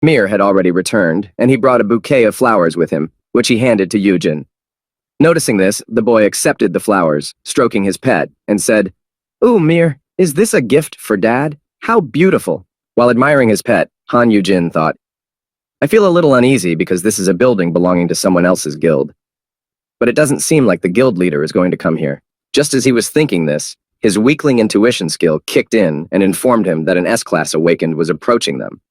Mir had already returned, and he brought a bouquet of flowers with him, which he handed to Yujin. Noticing this, the boy accepted the flowers, stroking his pet, and said, "Ooh, Mir, is this a gift for Dad? How beautiful." While admiring his pet, Han Yujin thought, "I feel a little uneasy because this is a building belonging to someone else's guild. But it doesn't seem like the guild leader is going to come here." Just as he was thinking this, his weakling intuition skill kicked in and informed him that an S-class awakened was approaching them.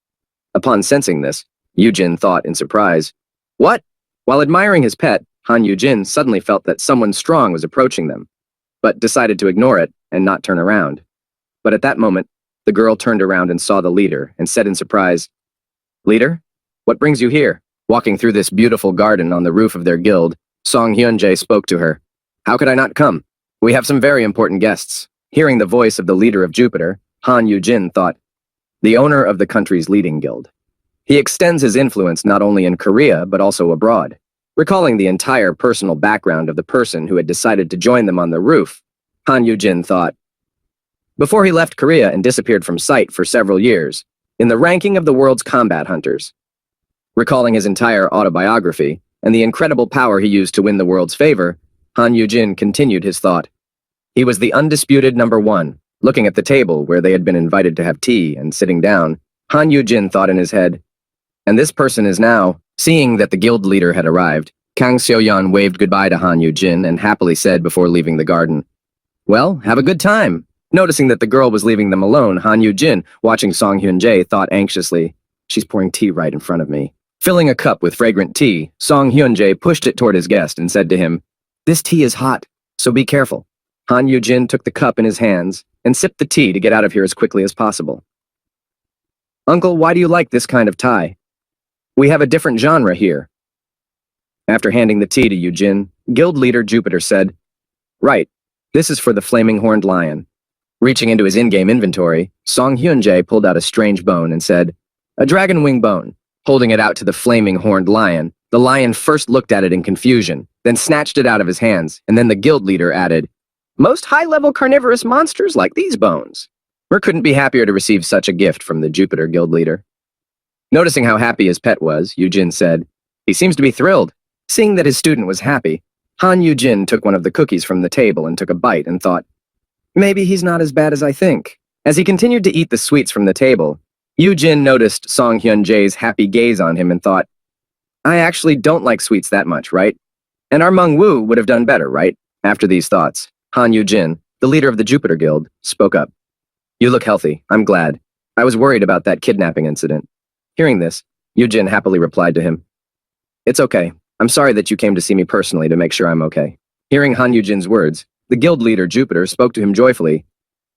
Upon sensing this, Yujin thought in surprise, "What?" While admiring his pet, Han Yujin suddenly felt that someone strong was approaching them, but decided to ignore it and not turn around. But at that moment, the girl turned around and saw the leader and said in surprise, "Leader, what brings you here?" Walking through this beautiful garden on the roof of their guild, Song Hyunjae spoke to her. "How could I not come? We have some very important guests." Hearing the voice of the leader of Jupiter, Han Yujin thought, the owner of the country's leading guild. He extends his influence not only in Korea but also abroad. Recalling the entire personal background of the person who had decided to join them on the roof, Han Yujin thought, before he left Korea and disappeared from sight for several years, in the ranking of the world's combat hunters. Recalling his entire autobiography and the incredible power he used to win the world's favor, Han Yujin continued his thought. He was the undisputed number one. Looking at the table where they had been invited to have tea and sitting down, Han Yujin thought in his head, and this person is now. Seeing that the guild leader had arrived, Kang Seoyeon waved goodbye to Han Yujin and happily said before leaving the garden, "Well, have a good time." Noticing that the girl was leaving them alone, Han Yujin, watching Song Hyunjae, thought anxiously, "She's pouring tea right in front of me." Filling a cup with fragrant tea, Song Hyunjae pushed it toward his guest and said to him, "This tea is hot, so be careful." Han Yujin took the cup in his hands and sipped the tea to get out of here as quickly as possible. "Uncle, why do you like this kind of tie? We have a different genre here." After handing the tea to Yujin, guild leader Jupiter said, "Right, this is for the flaming horned lion." Reaching into his in-game inventory, Song Hyunjae pulled out a strange bone and said, "A dragon wing bone." Holding it out to the flaming horned lion, the lion first looked at it in confusion, then snatched it out of his hands, and then the guild leader added, "Most high-level carnivorous monsters like these bones." Mer couldn't be happier to receive such a gift from the Jupiter guild leader. Noticing how happy his pet was, Yujin said, "He seems to be thrilled." Seeing that his student was happy, Han Yujin took one of the cookies from the table and took a bite and thought, maybe he's not as bad as I think. As he continued to eat the sweets from the table, Yujin noticed Song Hyunjae's happy gaze on him and thought, I actually don't like sweets that much, right? And our Meng Wu would have done better, right? After these thoughts, Han Yujin, the leader of the Jupiter Guild, spoke up. "You look healthy. I'm glad. I was worried about that kidnapping incident." Hearing this, Yujin happily replied to him, "It's okay. I'm sorry that you came to see me personally to make sure I'm okay." Hearing Han Yujin's words, the guild leader Jupiter spoke to him joyfully.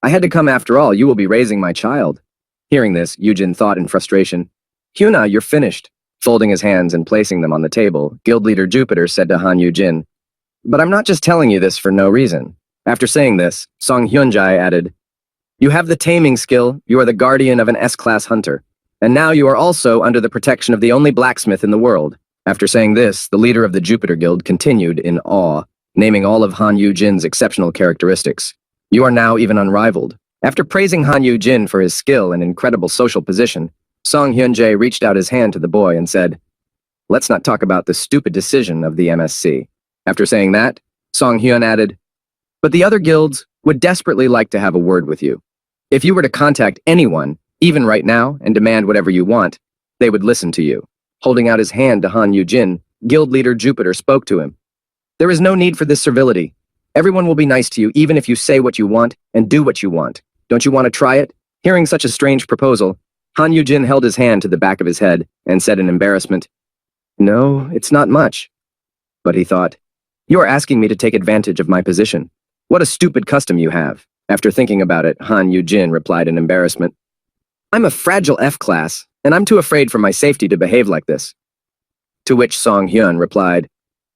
"I had to come after all. You will be raising my child." Hearing this, Yujin thought in frustration, "Hyuna, you're finished." Folding his hands and placing them on the table, guild leader Jupiter said to Han Yujin, "But I'm not just telling you this for no reason." After saying this, Song Hyunjae added, "You have the taming skill. You are the guardian of an S-class hunter. And now you are also under the protection of the only blacksmith in the world." After saying this, the leader of the Jupiter Guild continued in awe, naming all of Han Yujin's exceptional characteristics. "You are now even unrivaled." After praising Han Yujin for his skill and incredible social position, Song Hyunjae reached out his hand to the boy and said, "Let's not talk about the stupid decision of the MSC." After saying that, Song Hyun added, "But the other guilds would desperately like to have a word with you. If you were to contact anyone, even right now, and demand whatever you want, they would listen to you." Holding out his hand to Han Yujin, guild leader Jupiter spoke to him. "There is no need for this servility. Everyone will be nice to you even if you say what you want and do what you want. Don't you want to try it?" Hearing such a strange proposal, Han Yujin held his hand to the back of his head and said in embarrassment, "No, it's not much." But he thought, "You are asking me to take advantage of my position. What a stupid custom you have." After thinking about it, Han Yujin replied in embarrassment, "I'm a fragile F-class, and I'm too afraid for my safety to behave like this." To which Song Hyun replied,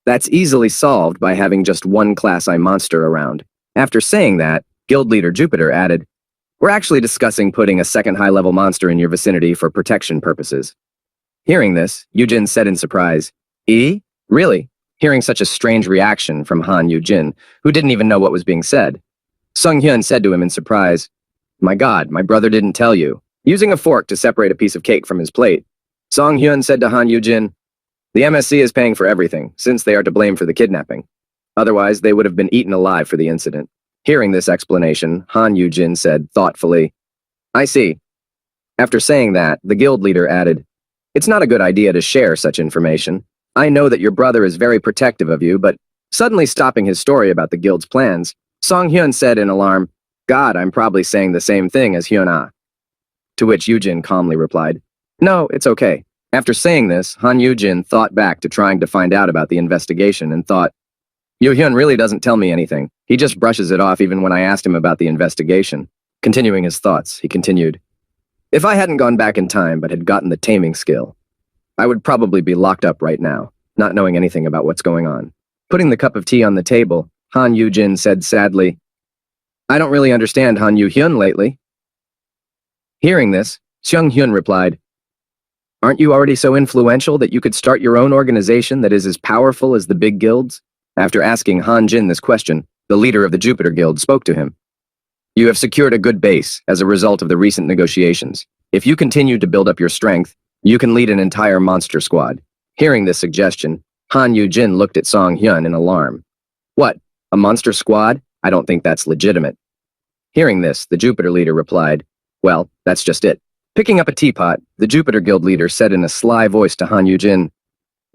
"That's easily solved by having just one Class I monster around." After saying that, guild leader Jupiter added, "We're actually discussing putting a second high-level monster in your vicinity for protection purposes." Hearing this, Yujin said in surprise, "Eh? Really?" Hearing such a strange reaction from Han Yujin, who didn't even know what was being said, Sung Hyun said to him in surprise, "My God, my brother didn't tell you." Using a fork to separate a piece of cake from his plate, Song Hyun said to Han Yu-jin, the MSC is paying for everything, since they are to blame for the kidnapping. Otherwise, they would have been eaten alive for the incident. Hearing this explanation, Han Yu-jin said thoughtfully, I see. After saying that, the guild leader added, it's not a good idea to share such information. I know that your brother is very protective of you, but suddenly stopping his story about the guild's plans, Song Hyun said in alarm, God, I'm probably saying the same thing as Hyun-ah. To which Yu-jin calmly replied, no, it's okay. After saying this, Han Yu-jin thought back to trying to find out about the investigation and thought, Yoo-hyun really doesn't tell me anything. He just brushes it off even when I asked him about the investigation. Continuing his thoughts, he continued, if I hadn't gone back in time but had gotten the taming skill, I would probably be locked up right now, not knowing anything about what's going on. Putting the cup of tea on the table, Han Yu-jin said sadly, I don't really understand Han Yu-hyun lately. Hearing this, Seung Hyun replied, aren't you already so influential that you could start your own organization that is as powerful as the big guilds? After asking Han Jin this question, the leader of the Jupiter Guild spoke to him. You have secured a good base as a result of the recent negotiations. If you continue to build up your strength, you can lead an entire monster squad. Hearing this suggestion, Han Yu-jin looked at Song Hyun in alarm. What, a monster squad? I don't think that's legitimate. Hearing this, the Jupiter leader replied, well, that's just it. Picking up a teapot, the Jupiter Guild leader said in a sly voice to Han Yu-jin,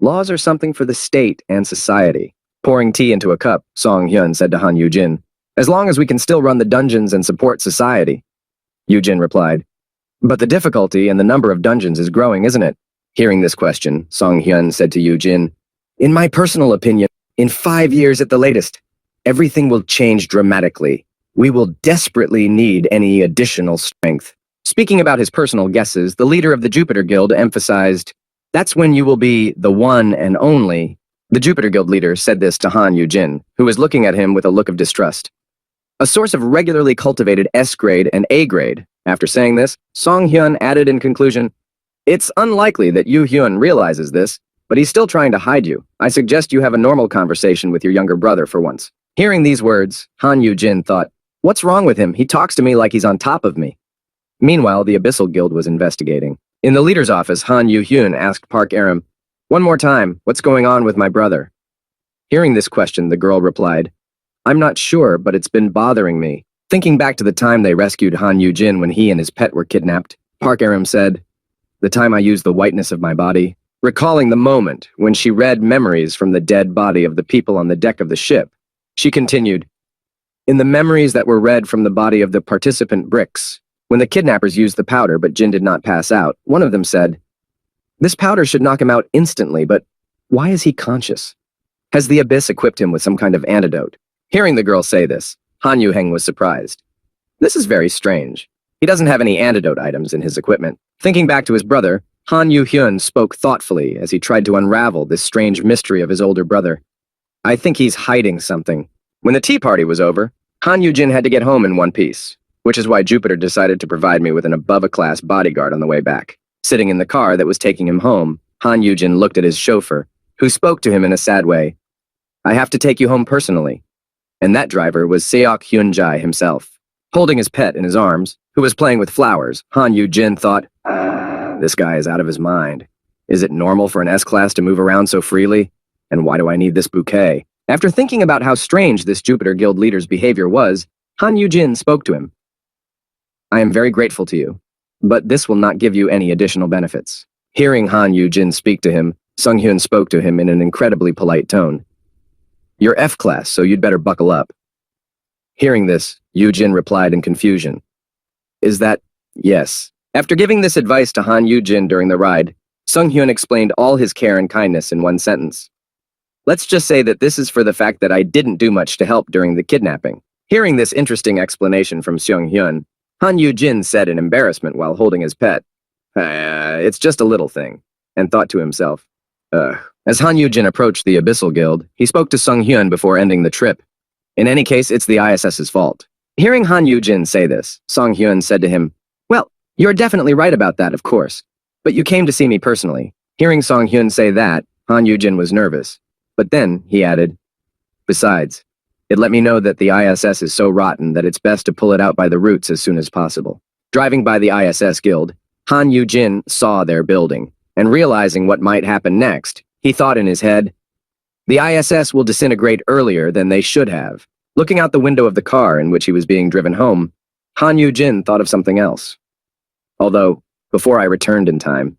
laws are something for the state and society. Pouring tea into a cup, Song Hyun said to Han Yu-jin, as long as we can still run the dungeons and support society. Yu-jin replied, but the difficulty and the number of dungeons is growing, isn't it? Hearing this question, Song Hyun said to Yu-jin, in my personal opinion, in 5 years at the latest, everything will change dramatically. We will desperately need any additional strength. Speaking about his personal guesses, the leader of the Jupiter Guild emphasized, that's when you will be the one and only. The Jupiter Guild leader said this to Han Yu-jin, who was looking at him with a look of distrust. A source of regularly cultivated S-grade and A-grade. After saying this, Song Hyun added in conclusion, it's unlikely that Yu-hyun realizes this, but he's still trying to hide you. I suggest you have a normal conversation with your younger brother for once. Hearing these words, Han Yu-jin thought, what's wrong with him? He talks to me like he's on top of me. Meanwhile, the Abyssal Guild was investigating. In the leader's office, Han Yu-hyun asked Park Aram, one more time, what's going on with my brother? Hearing this question, the girl replied, I'm not sure, but it's been bothering me. Thinking back to the time they rescued Han Yu-jin when he and his pet were kidnapped, Park Aram said, the time I used the whiteness of my body, recalling the moment when she read memories from the dead body of the people on the deck of the ship. She continued, in the memories that were read from the body of the participant bricks, when the kidnappers used the powder but Jin did not pass out, one of them said, this powder should knock him out instantly, but why is he conscious? Has the Abyss equipped him with some kind of antidote? Hearing the girl say this, Han Yu-heng was surprised. This is very strange. He doesn't have any antidote items in his equipment. Thinking back to his brother, Han Yu-hyun spoke thoughtfully as he tried to unravel this strange mystery of his older brother. I think he's hiding something. When the tea party was over, Han Yu-jin had to get home in one piece, which is why Jupiter decided to provide me with an above-a-class bodyguard on the way back. Sitting in the car that was taking him home, Han Yu-jin looked at his chauffeur, who spoke to him in a sad way. I have to take you home personally. And that driver was Seok Hyun-jae himself. Holding his pet in his arms, who was playing with flowers, Han Yu-jin thought, this guy is out of his mind. Is it normal for an S-class to move around so freely? And why do I need this bouquet? After thinking about how strange this Jupiter Guild leader's behavior was, Han Yu-jin spoke to him. I am very grateful to you, but this will not give you any additional benefits. Hearing Han Yu-jin speak to him, Sung Hyun spoke to him in an incredibly polite tone. You're F-class, so you'd better buckle up. Hearing this, Yu-jin replied in confusion. Is that... yes. After giving this advice to Han Yu-jin during the ride, Sung Hyun explained all his care and kindness in one sentence. Let's just say that this is for the fact that I didn't do much to help during the kidnapping. Hearing this interesting explanation from Sung Hyun, Han Yu-jin said in embarrassment while holding his pet, it's just a little thing, and thought to himself, ugh. As Han Yu-jin approached the Abyssal Guild, he spoke to Sung Hyun before ending the trip. In any case, it's the ISS's fault. Hearing Han Yu-jin say this, Sung Hyun said to him, well, you're definitely right about that, of course. But you came to see me personally. Hearing Sung Hyun say that, Han Yu-jin was nervous. But then, he added, besides, it let me know that the ISS is so rotten that it's best to pull it out by the roots as soon as possible. Driving by the ISS Guild, Han Yu-jin saw their building. and realizing what might happen next, he thought in his head, the ISS will disintegrate earlier than they should have. Looking out the window of the car in which he was being driven home, Han Yu-jin thought of something else. Although, before I returned in time,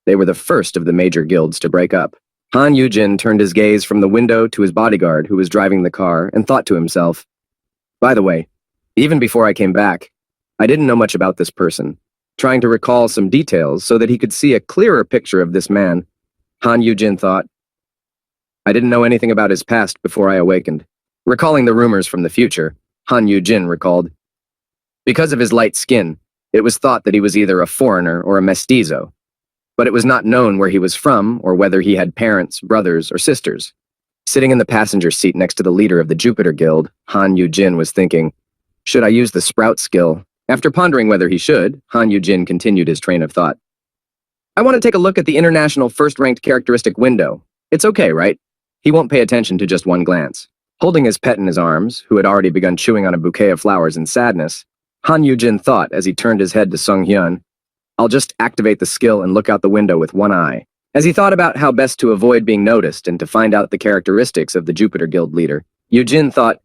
they were the first of the major guilds to break up. Han Yu-jin turned his gaze from the window to his bodyguard who was driving the car and thought to himself, by the way, even before I came back, I didn't know much about this person. Trying to recall some details so that he could see a clearer picture of this man, Han Yu-jin thought, I didn't know anything about his past before I awakened. Recalling the rumors from the future, Han Yu-jin recalled, because of his light skin, it was thought that he was either a foreigner or a mestizo, but it was not known where he was from or whether he had parents, brothers, or sisters. Sitting in the passenger seat next to the leader of the Jupiter Guild, Han Yu-jin was thinking, should I use the sprout skill? After pondering whether he should, Han Yu-jin continued his train of thought. I want to take a look at the international first-ranked characteristic window. It's okay, right? He won't pay attention to just one glance. Holding his pet in his arms, who had already begun chewing on a bouquet of flowers in sadness, Han Yu-jin thought as he turned his head to Sung-hyun, I'll just activate the skill and look out the window with one eye. As he thought about how best to avoid being noticed and to find out the characteristics of the Jupiter Guild leader, Yu-jin thought,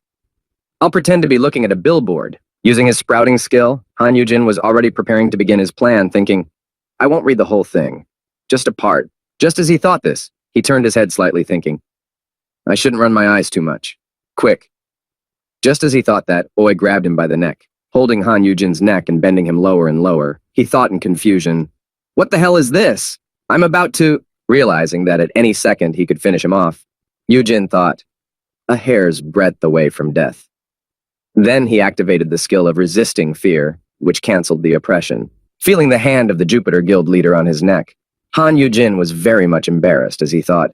I'll pretend to be looking at a billboard. Using his sprouting skill, Han Yu-jin was already preparing to begin his plan, thinking, I won't read the whole thing, just a part. Just as he thought this, he turned his head slightly, thinking, I shouldn't run my eyes too much. Quick. Just as he thought that, Oi grabbed him by the neck. Holding Han Yu-jin's neck and bending him lower and lower, he thought in confusion, what the hell is this? I'm about to... Realizing that at any second he could finish him off, Yu-jin thought, a hair's breadth away from death. Then he activated the skill of resisting fear, which canceled the oppression. Feeling the hand of the Jupiter Guild leader on his neck, Han Yu-jin was very much embarrassed as he thought,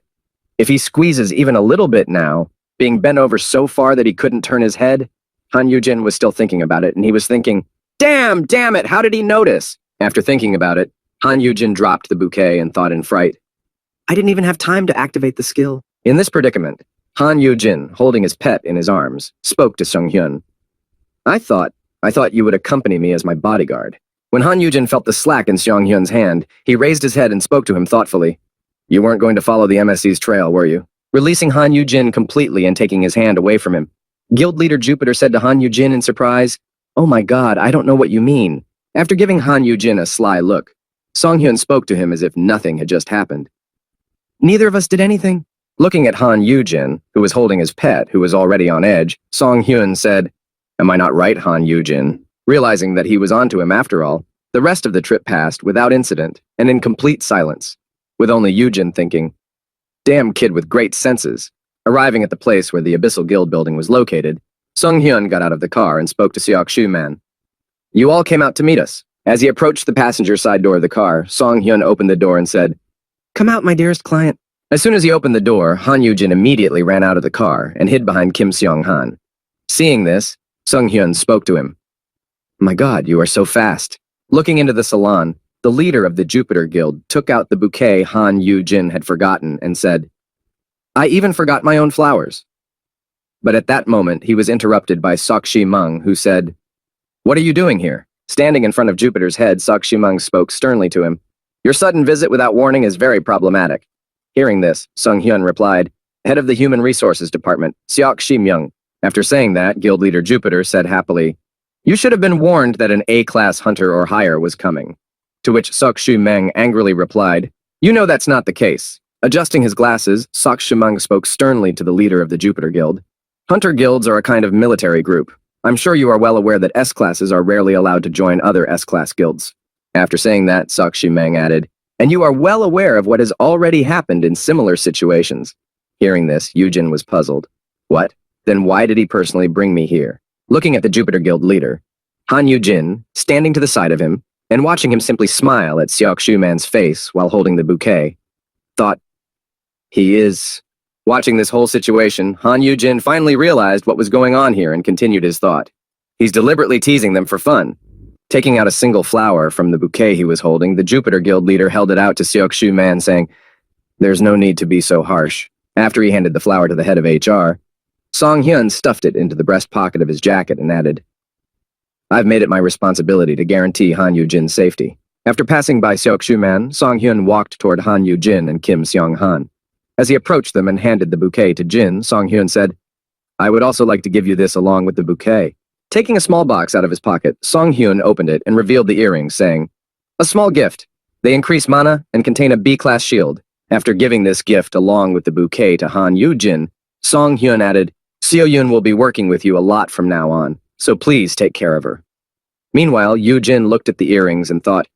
if he squeezes even a little bit now, being bent over so far that he couldn't turn his head, Han Yu-jin was still thinking about it, and he was thinking, damn it, how did he notice? After thinking about it, Han Yu-jin dropped the bouquet and thought in fright, I didn't even have time to activate the skill. In this predicament, Han Yu-jin, holding his pet in his arms, spoke to Sung-hyun. I thought you would accompany me as my bodyguard. When Han Yu-jin felt the slack in Sung-hyun's hand, he raised his head and spoke to him thoughtfully. You weren't going to follow the MSC's trail, were you? Releasing Han Yu-jin completely and taking his hand away from him, Guild leader Jupiter said to Han Yu-jin in surprise, Oh my god, I don't know what you mean. After giving Han Yu-jin a sly look, Sung-hyun spoke to him as if nothing had just happened. Neither of us did anything. Looking at Han Yu-jin, who was holding his pet, who was already on edge, Sung-hyun said, Am I not right, Han Yu-jin? Realizing that he was onto him after all, the rest of the trip passed without incident and in complete silence, with only Yu-jin thinking, Damn kid with great senses. Arriving at the place where the Abyssal Guild building was located, Sung-hyun got out of the car and spoke to Seok-shu-man. You all came out to meet us. As he approached the passenger side door of the car, Sung-hyun opened the door and said, Come out, my dearest client. As soon as he opened the door, Han Yu-jin immediately ran out of the car and hid behind Kim Seong-han. Seeing this, Sung-hyun spoke to him. My god, you are so fast. Looking into the salon, the leader of the Jupiter Guild took out the bouquet Han Yu-jin had forgotten and said, I even forgot my own flowers. But at that moment, he was interrupted by Sok-shi-mung, who said, What are you doing here? Standing in front of Jupiter's head, Sok-shi-mung spoke sternly to him. Your sudden visit without warning is very problematic. Hearing this, Sung-hyun replied, Head of the Human Resources Department, Seok-shi-myung. After saying that, Guild Leader Jupiter said happily, You should have been warned that an A-class hunter or higher was coming. To which Sok-shi-mung angrily replied, You know that's not the case. Adjusting his glasses, Sok-shi-mung spoke sternly to the leader of the Jupiter Guild. Hunter guilds are a kind of military group. I'm sure you are well aware that S-classes are rarely allowed to join other S-class guilds. After saying that, Sok-shi-mung added, And you are well aware of what has already happened in similar situations. Hearing this, Yu-jin was puzzled. What? Then why did he personally bring me here? Looking at the Jupiter Guild leader, Han Yu-jin, standing to the side of him, and watching him simply smile at Seok-shu-man's face while holding the bouquet, thought, He is... Watching this whole situation, Han Yu-jin finally realized what was going on here and continued his thought. He's deliberately teasing them for fun. Taking out a single flower from the bouquet he was holding, the Jupiter Guild leader held it out to Seok-shu-man, saying, There's no need to be so harsh. After he handed the flower to the head of HR, Sung-hyun stuffed it into the breast pocket of his jacket and added, I've made it my responsibility to guarantee Han Yu-jin's safety. After passing by Seok-shu-man, Song-hyun walked toward Han Yu-jin and Kim Seong-han. As he approached them and handed the bouquet to Jin, Song-hyun said, "I would also like to give you this along with the bouquet." Taking a small box out of his pocket, Song-hyun opened it and revealed the earrings, saying, "A small gift. They increase mana and contain a B-class shield." After giving this gift along with the bouquet to Han Yu-jin, Song-hyun added, "Seo-yun will be working with you a lot from now on, so please take care of her." Meanwhile, Yu-jin looked at the earrings and thought,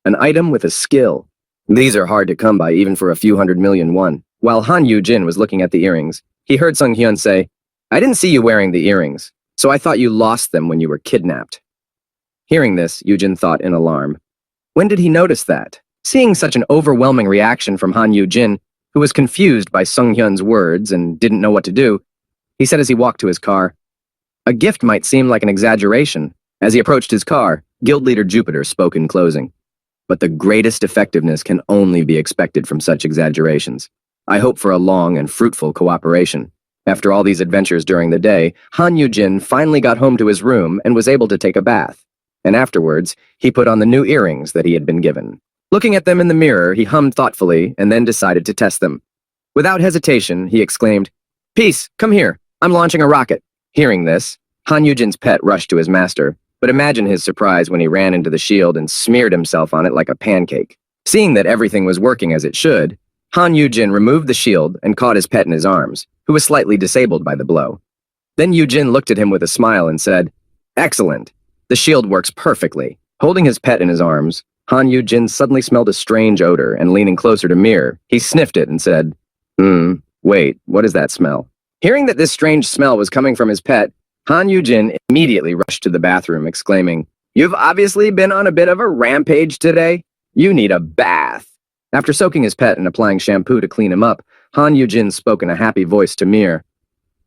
"An item with a skill. These are hard to come by even for a few 100 million won." While Han Yu-jin was looking at the earrings, he heard Sung-hyun say, "I didn't see you wearing the earrings, so I thought you lost them when you were kidnapped." Hearing this, Yu-jin thought in alarm. When did he notice that? Seeing such an overwhelming reaction from Han Yu-jin, who was confused by Sung-hyun's words and didn't know what to do, he said as he walked to his car, "A gift might seem like an exaggeration." As he approached his car, Guild Leader Jupiter spoke in closing. "But the greatest effectiveness can only be expected from such exaggerations. I hope for a long and fruitful cooperation." After all these adventures during the day, Han Yu-jin finally got home to his room and was able to take a bath. And afterwards, he put on the new earrings that he had been given. Looking at them in the mirror, he hummed thoughtfully and then decided to test them. Without hesitation, he exclaimed, "Peace, come here. I'm launching a rocket." Hearing this, Han Yu-jin's pet rushed to his master, but imagine his surprise when he ran into the shield and smeared himself on it like a pancake. Seeing that everything was working as it should, Han Yu-jin removed the shield and caught his pet in his arms, who was slightly disabled by the blow. Then Yu-jin looked at him with a smile and said, "Excellent. The shield works perfectly." Holding his pet in his arms, Han Yu-jin suddenly smelled a strange odor, and leaning closer to Mir, he sniffed it and said, Wait, what is that smell?" Hearing that this strange smell was coming from his pet, Han Yu-jin immediately rushed to the bathroom, exclaiming, "You've obviously been on a bit of a rampage today. You need a bath." After soaking his pet and applying shampoo to clean him up, Han Yu-jin spoke in a happy voice to Mir.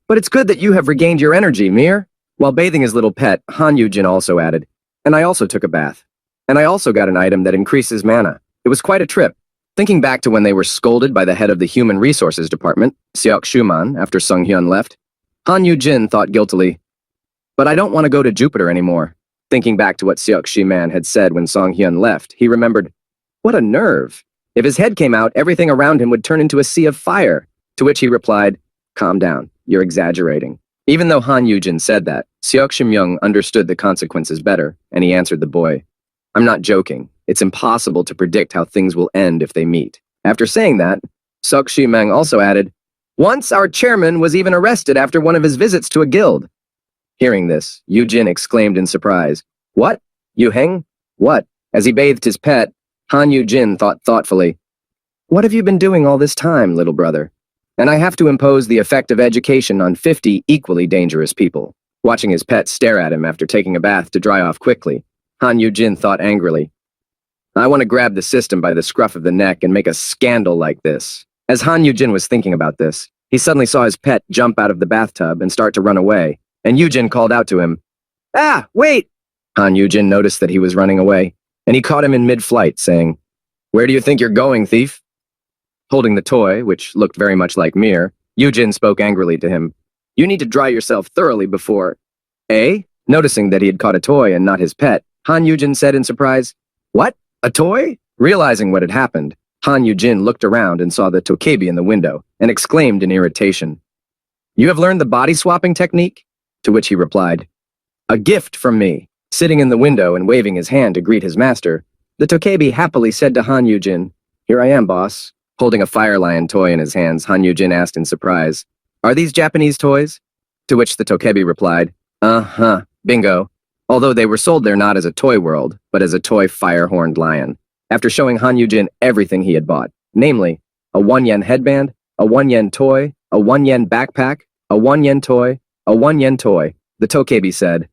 "But it's good that you have regained your energy, Mir." While bathing his little pet, Han Yu-jin also added, "And I also took a bath. And I also got an item that increases mana. It was quite a trip." Thinking back to when they were scolded by the head of the Human Resources Department, Seok-shu-man, after Sung-hyun left, Han Yu-jin thought guiltily, "But I don't want to go to Jupiter anymore." Thinking back to what Seok-shu-man had said when Sung-hyun left, he remembered, what a nerve. If his head came out, everything around him would turn into a sea of fire. To which he replied, "Calm down, you're exaggerating." Even though Han Yu-jin said that, Seok-shim-young understood the consequences better, and he answered the boy, "I'm not joking. It's impossible to predict how things will end if they meet." After saying that, Seok-shi-meng also added, "Once our chairman was even arrested after one of his visits to a guild." Hearing this, Yu-jin exclaimed in surprise, "What? Yu-heng? What?" As he bathed his pet, Han Yu-jin thought thoughtfully, "What have you been doing all this time, little brother? And I have to impose the effect of education on 50 equally dangerous people." Watching his pet stare at him after taking a bath to dry off quickly, Han Yu-jin thought angrily, "I want to grab the system by the scruff of the neck and make a scandal like this." As Han Yu-jin was thinking about this, he suddenly saw his pet jump out of the bathtub and start to run away, and Yu-jin called out to him, "Ah, wait!" Han Yu-jin noticed that he was running away, and he caught him in mid-flight, saying, "Where do you think you're going, thief?" Holding the toy, which looked very much like Mir, Yu-jin spoke angrily to him, "You need to dry yourself thoroughly before—" "Eh?" Noticing that he had caught a toy and not his pet, Han Yu-jin said in surprise, "What? A toy?" Realizing what had happened, Han Yu-jin looked around and saw the tokebi in the window, and exclaimed in irritation, "You have learned the body-swapping technique?" To which he replied, "A gift from me." Sitting in the window and waving his hand to greet his master, the tokebi happily said to Han Yu-jin, "Here I am, boss." Holding a fire lion toy in his hands, Han Yu-jin asked in surprise, "Are these Japanese toys?" To which the tokebi replied, "Uh-huh, bingo." Although they were sold there not as a toy world, but as a toy fire-horned lion. After showing Han Yu-jin everything he had bought, namely, a 1 yen headband, a 1 yen toy, a 1 yen backpack, a 1 yen toy, a 1 yen toy, the tokebi said,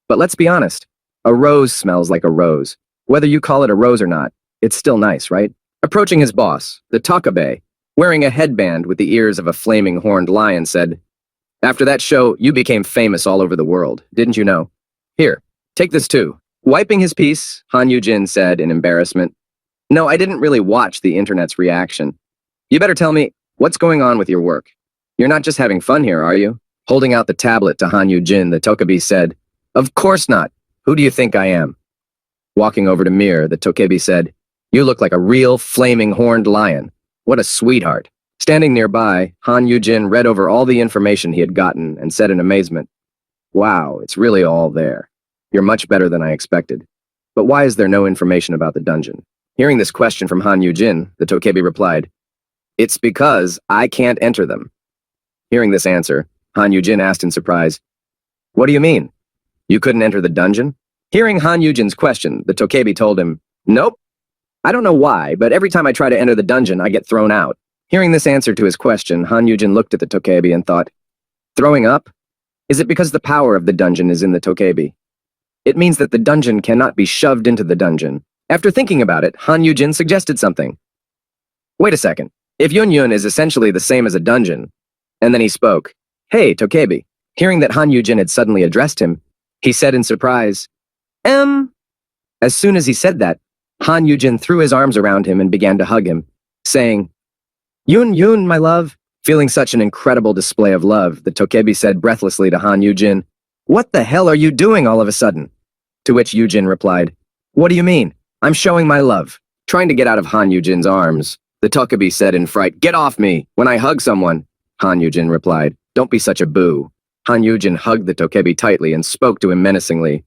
"But let's be honest, a rose smells like a rose. Whether you call it a rose or not, it's still nice, right?" Approaching his boss, the takabe, wearing a headband with the ears of a flaming horned lion, said, "After that show, you became famous all over the world, didn't you know? Here, take this too." Wiping his piece, Han Yu-jin said in embarrassment, "No, I didn't really watch the internet's reaction. You better tell me, what's going on with your work? You're not just having fun here, are you?" Holding out the tablet to Han Yu-jin, the tokebi said, "Of course not. Who do you think I am?" Walking over to Mir, the Tokebi said, "You look like a real flaming horned lion. What a sweetheart." Standing nearby, Han Yujin read over all the information he had gotten and said in amazement, "Wow, it's really all there. You're much better than I expected. But why is there no information about the dungeon?" Hearing this question from Han Yujin, the Tokebi replied, "It's because I can't enter them." Hearing this answer, Han Yujin asked in surprise, "What do you mean? You couldn't enter the dungeon?" Hearing Han Yujin's question, the Tokebi told him, "Nope. I don't know why, but every time I try to enter the dungeon, I get thrown out." Hearing this answer to his question, Han Yujin looked at the Tokebi and thought, "Throwing up? Is it because the power of the dungeon is in the Tokebi? It means that the dungeon cannot be shoved into the dungeon." After thinking about it, Han Yujin suggested something. "Wait a second. If Yun Yun is essentially the same as a dungeon," and then he spoke, "Hey, Tokebi." Hearing that Han Yujin had suddenly addressed him, he said in surprise, As soon as he said that, Han Yujin threw his arms around him and began to hug him, saying, "Yun Yun, my love." Feeling such an incredible display of love, the Tokebi said breathlessly to Han Yujin, "What the hell are you doing all of a sudden?" To which Yujin replied, "What do you mean? I'm showing my love." Trying to get out of Han Yujin's arms, the Tokebi said in fright, "Get off me! When I hug someone." Han Yujin replied, "Don't be such a boo." Han Yujin hugged the Tokebi tightly and spoke to him menacingly,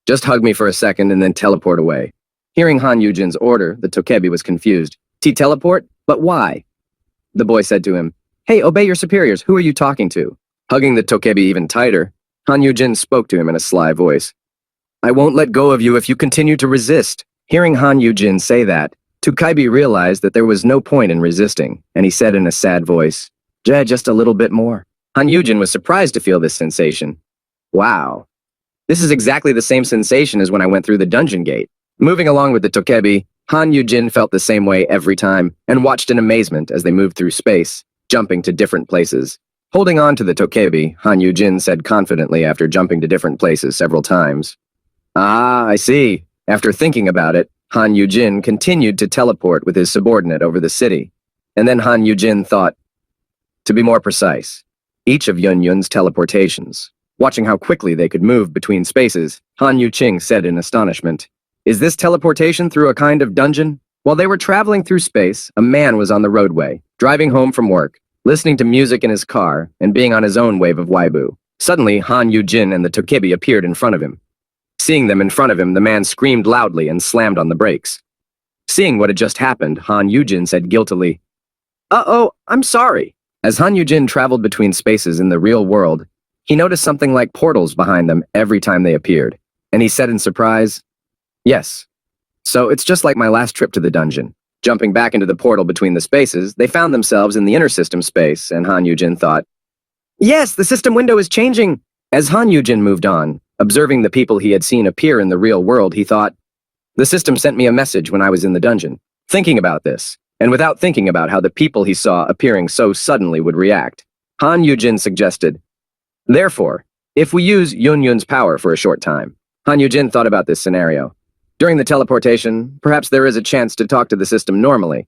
"Just hug me for a second and then teleport away." Hearing Han Yujin's order, the Tokebi was confused. "Teleport? But why?" The boy said to him, "Hey, obey your superiors. Who are you talking to?" Hugging the Tokebi even tighter, Han Yujin spoke to him in a sly voice. "I won't let go of you if you continue to resist." Hearing Han Yujin say that, Tokebi realized that there was no point in resisting, and he said in a sad voice, Just a little bit more." Han Yujin was surprised to feel this sensation. "Wow. This is exactly the same sensation as when I went through the dungeon gate." Moving along with the Tokebi, Han Yujin felt the same way every time and watched in amazement as they moved through space, jumping to different places. Holding on to the Tokebi, Han Yujin said confidently after jumping to different places several times, "Ah, I see." After thinking about it, Han Yujin continued to teleport with his subordinate over the city. And then Han Yujin thought, to be more precise, each of Yun Yun's teleportations. Watching how quickly they could move between spaces, Han Yuqing said in astonishment, "Is this teleportation through a kind of dungeon?" While they were traveling through space, a man was on the roadway, driving home from work, listening to music in his car, and being on his own wave of Waibu. Suddenly, Han Yujin and the Tokebi appeared in front of him. Seeing them in front of him, the man screamed loudly and slammed on the brakes. Seeing what had just happened, Han Yujin said guiltily, "Uh-oh, I'm sorry." As Han Yujin traveled between spaces in the real world, he noticed something like portals behind them every time they appeared, and he said in surprise, "Yes. So it's just like my last trip to the dungeon." Jumping back into the portal between the spaces, they found themselves in the inner system space, and Han Yujin thought, "Yes, the system window is changing." As Han Yujin moved on, observing the people he had seen appear in the real world, he thought, "The system sent me a message when I was in the dungeon." Thinking about this, and without thinking about how the people he saw appearing so suddenly would react, Han Yujin suggested, "Therefore, if we use Yun Yun's power for a short time." Han Yujin thought about this scenario. During the teleportation, perhaps there is a chance to talk to the system normally.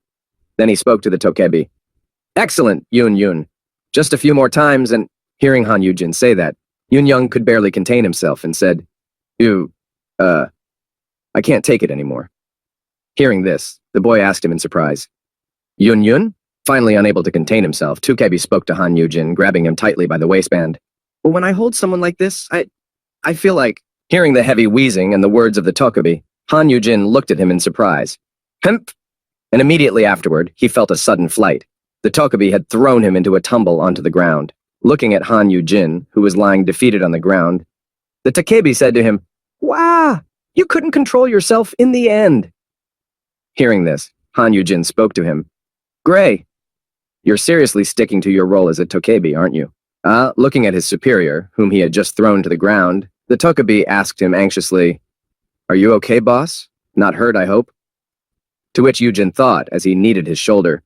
Then he spoke to the Tokebi. "Excellent, Yun Yun. Just a few more times," and hearing Han Yujin say that, Yun Yun could barely contain himself and said, I can't take it anymore." Hearing this, the boy asked him in surprise, "Yun Yun?" Finally unable to contain himself, Tokebi spoke to Han Yujin, grabbing him tightly by the waistband. "Well, when I hold someone like this, I feel like..." Hearing the heavy wheezing and the words of the Tokebi, Han Yujin looked at him in surprise. "Hemp!" And immediately afterward, he felt a sudden flight. The Tokebi had thrown him into a tumble onto the ground. Looking at Han Yujin, who was lying defeated on the ground, the Tokebi said to him, "Wow, you couldn't control yourself in the end." Hearing this, Han Yujin spoke to him. "Gray, you're seriously sticking to your role as a Tokebi, aren't you?" Looking at his superior, whom he had just thrown to the ground, the Tokebi asked him anxiously, "Are you okay, boss? Not hurt, I hope?" To which Yujin thought as he kneaded his shoulder,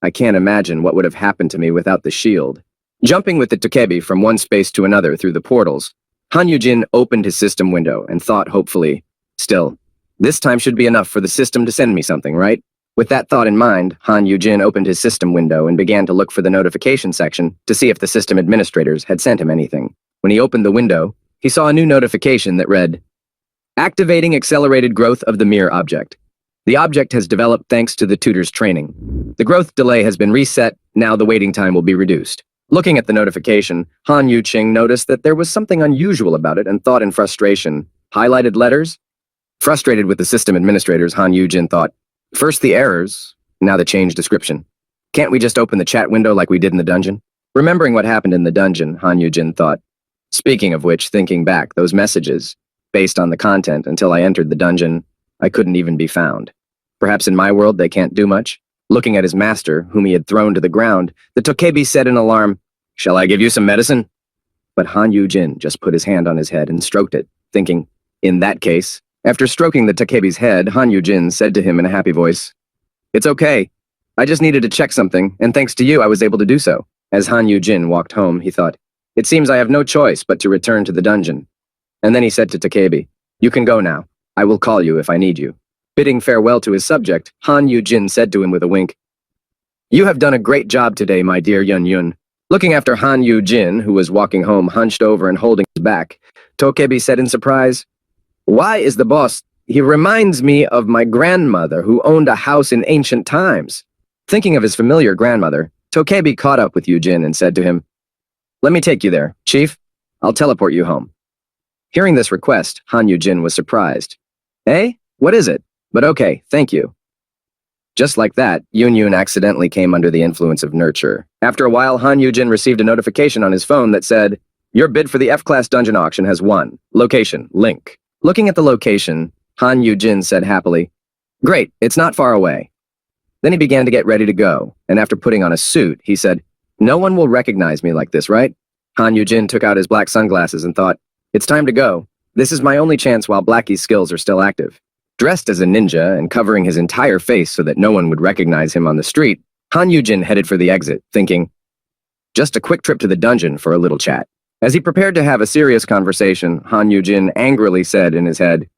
"I can't imagine what would have happened to me without the shield." Jumping with the Tokebi from one space to another through the portals, Han Yujin opened his system window and thought hopefully, "Still, this time should be enough for the system to send me something, right?" With that thought in mind, Han Yujin opened his system window and began to look for the notification section to see if the system administrators had sent him anything. When he opened the window, he saw a new notification that read, Activating accelerated growth of the mirror object. The object has developed thanks to the tutor's training. The growth delay has been reset, now the waiting time will be reduced. Looking at the notification, Han Yuqing noticed that there was something unusual about it and thought in frustration, highlighted letters? Frustrated with the system administrators, Han Yujin thought, first the errors, now the change description. Can't we just open the chat window like we did in the dungeon? Remembering what happened in the dungeon, Han Yujin thought. Speaking of which, thinking back, those messages, based on the content until I entered the dungeon, I couldn't even be found. Perhaps in my world they can't do much. Looking at his master, whom he had thrown to the ground, the Tokebi said in alarm, "Shall I give you some medicine?" But Han Yujin just put his hand on his head and stroked it, thinking, in that case. After stroking the Takebi's head, Han Yujin said to him in a happy voice, "It's okay. I just needed to check something, and thanks to you I was able to do so." As Han Yujin walked home, he thought, "It seems I have no choice but to return to the dungeon." And then he said to Takebi, "You can go now. I will call you if I need you." Bidding farewell to his subject, Han Yujin said to him with a wink, "You have done a great job today, my dear Yun Yun." Looking after Han Yujin, who was walking home hunched over and holding his back, Tokebi said in surprise, "Why is the boss? He reminds me of my grandmother who owned a house in ancient times." Thinking of his familiar grandmother, Tokebi caught up with Yujin and said to him, "Let me take you there, Chief. I'll teleport you home." Hearing this request, Han Yujin was surprised. "Eh? What is it? But okay, thank you." Just like that, Yun Yun accidentally came under the influence of nurture. After a while, Han Yujin received a notification on his phone that said, "Your bid for the F-Class dungeon auction has won. Location, link." Looking at the location, Han Yujin said happily, "Great, it's not far away." Then he began to get ready to go, and after putting on a suit, he said, "No one will recognize me like this, right?" Han Yujin took out his black sunglasses and thought, "It's time to go. This is my only chance while Blackie's skills are still active." Dressed as a ninja and covering his entire face so that no one would recognize him on the street, Han Yujin headed for the exit, thinking, just a quick trip to the dungeon for a little chat. As he prepared to have a serious conversation, Han Yujin angrily said in his head,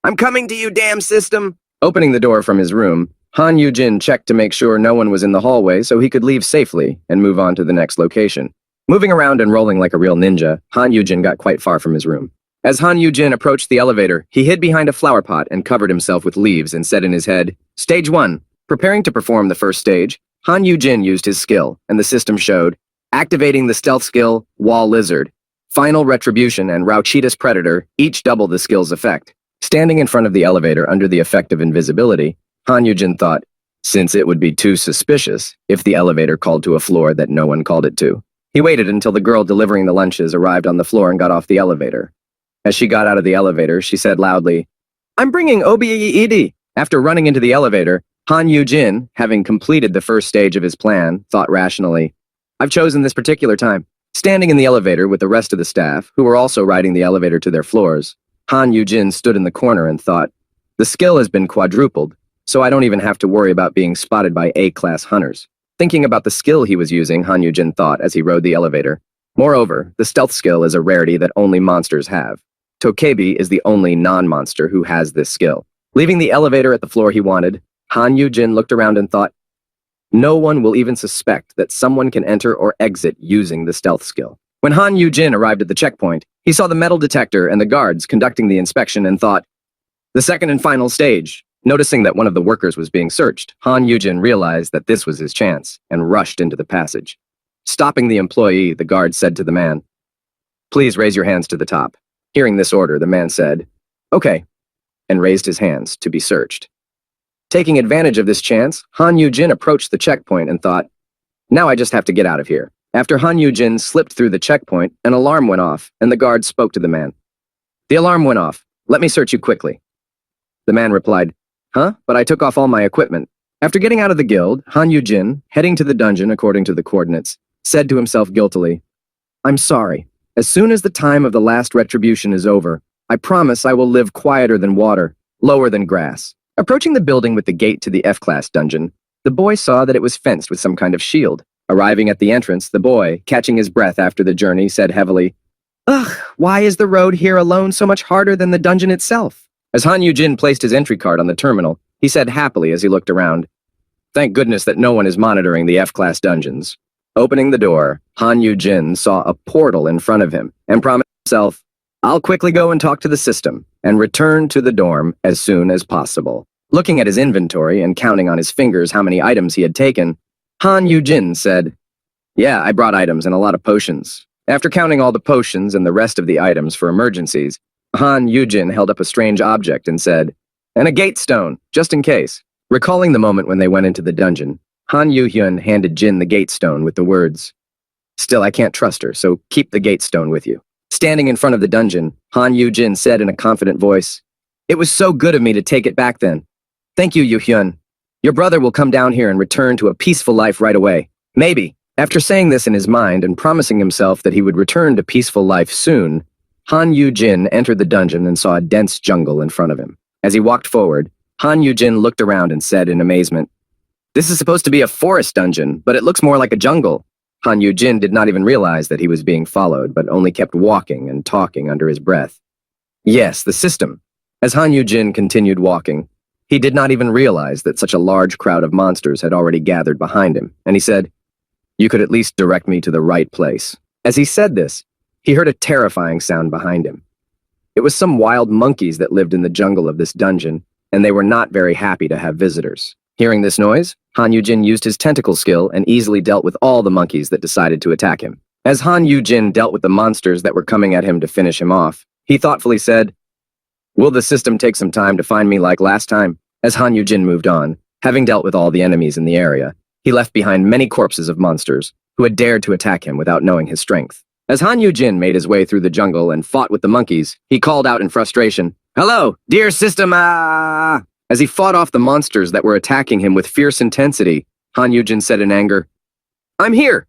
"I'm coming to you, damn system!" Opening the door from his room, Han Yujin checked to make sure no one was in the hallway so he could leave safely and move on to the next location. Moving around and rolling like a real ninja, Han Yujin got quite far from his room. As Han Yujin approached the elevator, he hid behind a flower pot and covered himself with leaves and said in his head, "Stage 1. Preparing to perform the first stage, Han Yujin used his skill, and the system showed, activating the stealth skill, Wall Lizard, Final Retribution, and Rauchitas Predator, each double the skill's effect. Standing in front of the elevator under the effect of invisibility, Han Yujin thought, since it would be too suspicious if the elevator called to a floor that no one called it to. He waited until the girl delivering the lunches arrived on the floor and got off the elevator. As she got out of the elevator, she said loudly, "I'm bringing OBEED." After running into the elevator, Han Yujin, having completed the first stage of his plan, thought rationally, "I've chosen this particular time." Standing in the elevator with the rest of the staff, who were also riding the elevator to their floors, Han Yujin stood in the corner and thought, "The skill has been quadrupled, so I don't even have to worry about being spotted by A-class hunters." Thinking about the skill he was using, Han Yujin thought as he rode the elevator. Moreover, the stealth skill is a rarity that only monsters have. Tokebi is the only non-monster who has this skill. Leaving the elevator at the floor he wanted, Han Yujin looked around and thought, no one will even suspect that someone can enter or exit using the stealth skill. When Han Yujin arrived at the checkpoint, he saw the metal detector and the guards conducting the inspection and thought, the second and final stage. Noticing that one of the workers was being searched, Han Yujin realized that this was his chance and rushed into the passage. Stopping the employee, the guard said to the man, "Please raise your hands to the top." Hearing this order, the man said, "Okay," and raised his hands to be searched. Taking advantage of this chance, Han Yujin approached the checkpoint and thought, now I just have to get out of here. After Han Yujin slipped through the checkpoint, an alarm went off, and the guard spoke to the man. "The alarm went off. Let me search you quickly." The man replied, "Huh? But I took off all my equipment." After getting out of the guild, Han Yujin, heading to the dungeon according to the coordinates, said to himself guiltily, "I'm sorry. As soon as the time of the last retribution is over, I promise I will live quieter than water, lower than grass." Approaching the building with the gate to the F-class dungeon, the boy saw that it was fenced with some kind of shield. Arriving at the entrance, the boy, catching his breath after the journey, said heavily, "Ugh, why is the road here alone so much harder than the dungeon itself?" As Han Yujin placed his entry card on the terminal, he said happily as he looked around, "Thank goodness that no one is monitoring the F-class dungeons." Opening the door, Han Yujin saw a portal in front of him and promised himself, "I'll quickly go and talk to the system." and return to the dorm as soon as possible. Looking at his inventory and counting on his fingers how many items he had taken, Han Yu-jin said, "Yeah, I brought items and a lot of potions." After counting all the potions and the rest of the items for emergencies, Han Yu-jin held up a strange object and said, "And a gate stone, just in case." Recalling the moment when they went into the dungeon, Han Yu-hyun handed Jin the gate stone with the words, "Still, I can't trust her, so keep the gate stone with you." Standing in front of the dungeon, Han Yu-jin said in a confident voice, "It was so good of me to take it back then. Thank you, Yu-hyun. Your brother will come down here and return to a peaceful life right away. Maybe." After saying this in his mind and promising himself that he would return to peaceful life soon, Han Yu-jin entered the dungeon and saw a dense jungle in front of him. As he walked forward, Han Yu-jin looked around and said in amazement, "This is supposed to be a forest dungeon, but it looks more like a jungle." Han Yu-jin did not even realize that he was being followed, but only kept walking and talking under his breath. Yes, the system. As Han Yu-jin continued walking, he did not even realize that such a large crowd of monsters had already gathered behind him, and he said, "You could at least direct me to the right place." As he said this, he heard a terrifying sound behind him. It was some wild monkeys that lived in the jungle of this dungeon, and they were not very happy to have visitors. Hearing this noise, Han Yu-jin used his tentacle skill and easily dealt with all the monkeys that decided to attack him. As Han Yu-jin dealt with the monsters that were coming at him to finish him off, he thoughtfully said, "Will the system take some time to find me like last time?" As Han Yu-jin moved on, having dealt with all the enemies in the area, he left behind many corpses of monsters who had dared to attack him without knowing his strength. As Han Yu-jin made his way through the jungle and fought with the monkeys, he called out in frustration, "Hello, dear system, ah!" As he fought off the monsters that were attacking him with fierce intensity, Han Yu-jin said in anger, "I'm here!"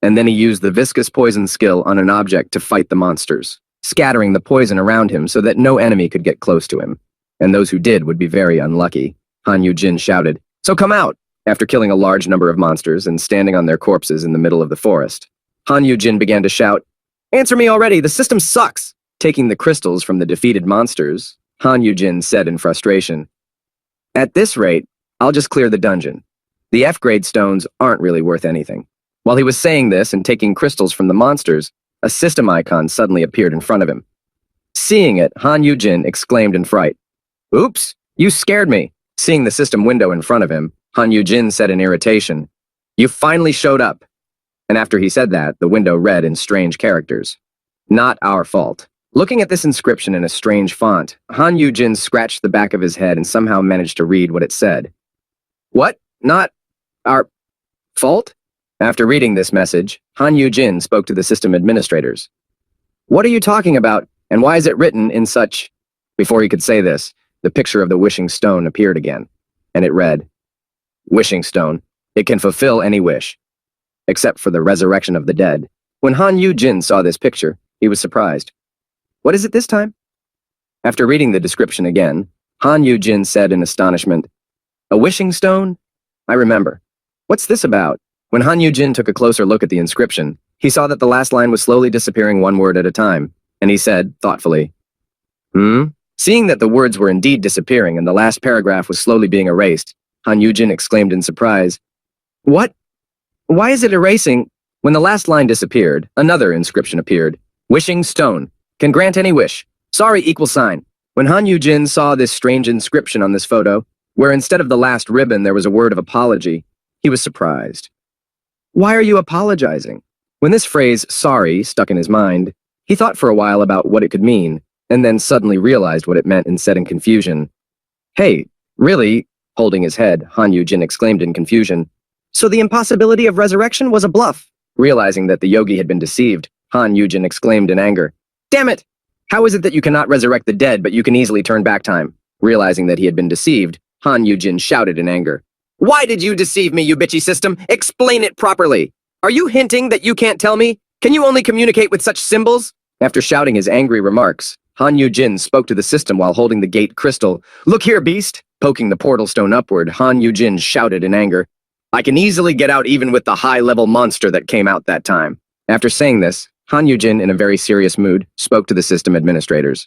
And then he used the viscous poison skill on an object to fight the monsters, scattering the poison around him so that no enemy could get close to him. And those who did would be very unlucky. Han Yu-jin shouted, "So come out!" After killing a large number of monsters and standing on their corpses in the middle of the forest, Han Yu-jin began to shout, "Answer me already, the system sucks!" Taking the crystals from the defeated monsters, Han Yu-jin said in frustration, "At this rate, I'll just clear the dungeon. The F-grade stones aren't really worth anything." While he was saying this and taking crystals from the monsters, a system icon suddenly appeared in front of him. Seeing it, Han Yu-jin exclaimed in fright, "Oops, you scared me." Seeing the system window in front of him, Han Yu-jin said in irritation, "You finally showed up." And after he said that, the window read in strange characters, "Not our fault." Looking at this inscription in a strange font, Han Yu-jin scratched the back of his head and somehow managed to read what it said. "What? Not our fault?" After reading this message, Han Yu-jin spoke to the system administrators. "What are you talking about, and why is it written in such—" Before he could say this, the picture of the wishing stone appeared again, and it read, "Wishing stone. It can fulfill any wish, except for the resurrection of the dead." When Han Yu-jin saw this picture, he was surprised. "What is it this time?" After reading the description again, Han Yu-jin said in astonishment, "A wishing stone? I remember. What's this about?" When Han Yu-jin took a closer look at the inscription, he saw that the last line was slowly disappearing one word at a time, and he said, thoughtfully, Seeing that the words were indeed disappearing and the last paragraph was slowly being erased, Han Yu-jin exclaimed in surprise, "What? Why is it erasing?" When the last line disappeared, another inscription appeared, "Wishing stone. Can grant any wish. Sorry =." When Han Yu-jin saw this strange inscription on this photo, where instead of the last ribbon there was a word of apology, he was surprised. Why are you apologizing? When this phrase, sorry, stuck in his mind, he thought for a while about what it could mean, and then suddenly realized what it meant and said in confusion, "Hey, really?" Holding his head, Han Yu-jin exclaimed in confusion, "So the impossibility of resurrection was a bluff?" Realizing that the yogi had been deceived, Han Yu-jin exclaimed in anger, "Damn it! How is it that you cannot resurrect the dead, but you can easily turn back time?" Realizing that he had been deceived, Han Yu-jin shouted in anger, "Why did you deceive me, you bitchy system? Explain it properly! Are you hinting that you can't tell me? Can you only communicate with such symbols?" After shouting his angry remarks, Han Yu-jin spoke to the system while holding the gate crystal. "Look here, beast!" Poking the portal stone upward, Han Yu-jin shouted in anger, "I can easily get out even with the high-level monster that came out that time." After saying this, Han Yu-jin, in a very serious mood, spoke to the system administrators.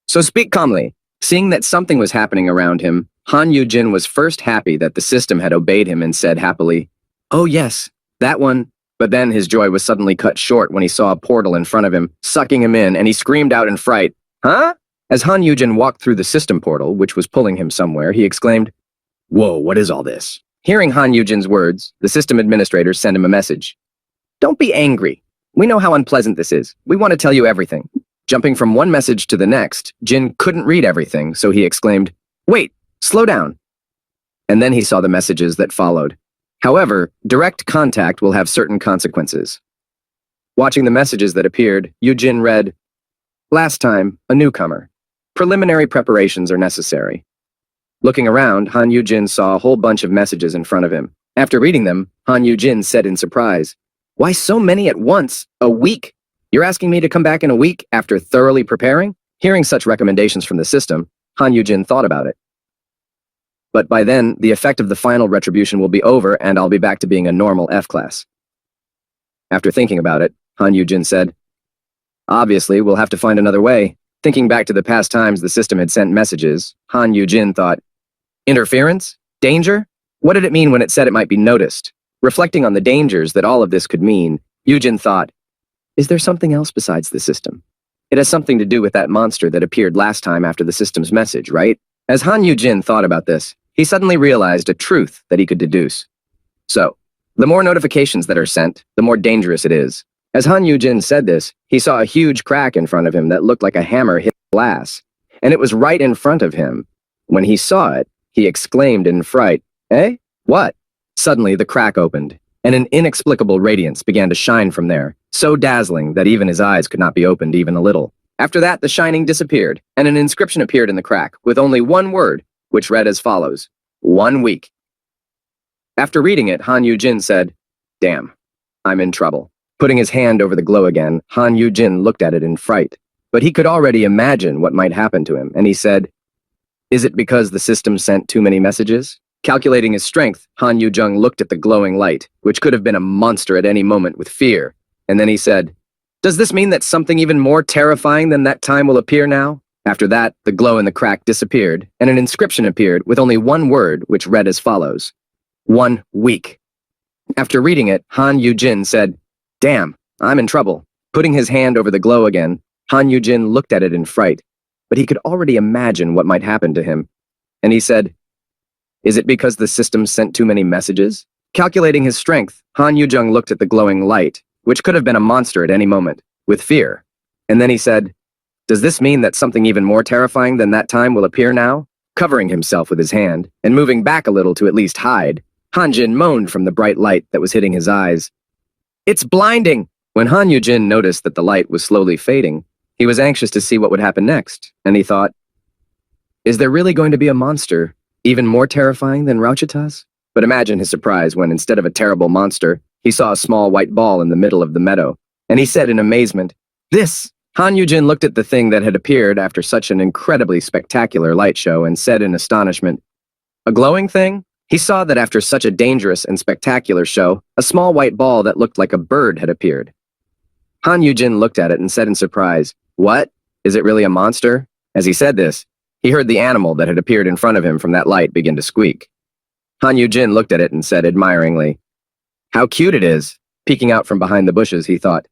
"So speak calmly." Seeing that something was happening around him, Han Yu-jin was first happy that the system had obeyed him and said happily, "Oh yes, that one." But then his joy was suddenly cut short when he saw a portal in front of him, sucking him in, and he screamed out in fright, "Huh?" As Han Yujin walked through the system portal, which was pulling him somewhere, he exclaimed, "Whoa, what is all this?" Hearing Han Yujin's words, the system administrators sent him a message. "Don't be angry. We know how unpleasant this is. We want to tell you everything." Jumping from one message to the next, Jin couldn't read everything, so he exclaimed, "Wait, slow down." And then he saw the messages that followed. However, direct contact will have certain consequences. Watching the messages that appeared, Yujin read, "Last time, a newcomer. Preliminary preparations are necessary." Looking around, Han Yujin saw a whole bunch of messages in front of him. After reading them, Han Yujin said in surprise, "Why so many at once? A week? You're asking me to come back in a week after thoroughly preparing?" Hearing such recommendations from the system, Han Yujin thought about it. But by then, the effect of the final retribution will be over and I'll be back to being a normal F class. After thinking about it, Han Yujin said, "Obviously, we'll have to find another way." Thinking back to the past times the system had sent messages, Han Yujin thought, "Interference? Danger? What did it mean when it said it might be noticed?" Reflecting on the dangers that all of this could mean, Yujin thought, "Is there something else besides the system? It has something to do with that monster that appeared last time after the system's message, right?" As Han Yujin thought about this, he suddenly realized a truth that he could deduce. So, the more notifications that are sent, the more dangerous it is. As Han Yujin said this, he saw a huge crack in front of him that looked like a hammer hit glass, and it was right in front of him. When he saw it, he exclaimed in fright, "Eh? What?" Suddenly, the crack opened, and an inexplicable radiance began to shine from there, so dazzling that even his eyes could not be opened even a little. After that, the shining disappeared, and an inscription appeared in the crack with only one word, which read as follows, "1 week." After reading it, Han Yujin said, "Damn, I'm in trouble." Putting his hand over the glow again, Han Yujin looked at it in fright, but he could already imagine what might happen to him, and he said, "Is it because the system sent too many messages?" Calculating his strength, Han Yujin looked at the glowing light, which could have been a monster at any moment with fear, and then he said, "Does this mean that something even more terrifying than that time will appear now?" After that, the glow in the crack disappeared, and an inscription appeared with only one word, which read as follows, 1 week. After reading it, Han Yujin said, "Damn, I'm in trouble." Putting his hand over the glow again, Han Yujin looked at it in fright, but he could already imagine what might happen to him. And he said, "Is it because the system sent too many messages?" Calculating his strength, Han Yujin looked at the glowing light, which could have been a monster at any moment, with fear. And then he said, "Does this mean that something even more terrifying than that time will appear now?" Covering himself with his hand, and moving back a little to at least hide, Han Jin moaned from the bright light that was hitting his eyes. "It's blinding!" When Han Yujin noticed that the light was slowly fading, he was anxious to see what would happen next, and he thought, "Is there really going to be a monster, even more terrifying than Rauchita's?" But imagine his surprise when, instead of a terrible monster, he saw a small white ball in the middle of the meadow, and he said in amazement, "This!" Han Yujin looked at the thing that had appeared after such an incredibly spectacular light show and said in astonishment, "A glowing thing?" He saw that after such a dangerous and spectacular show, a small white ball that looked like a bird had appeared. Han Yujin looked at it and said in surprise, "What? Is it really a monster?" As he said this, he heard the animal that had appeared in front of him from that light begin to squeak. Han Yujin looked at it and said admiringly, "How cute it is." Peeking out from behind the bushes, he thought,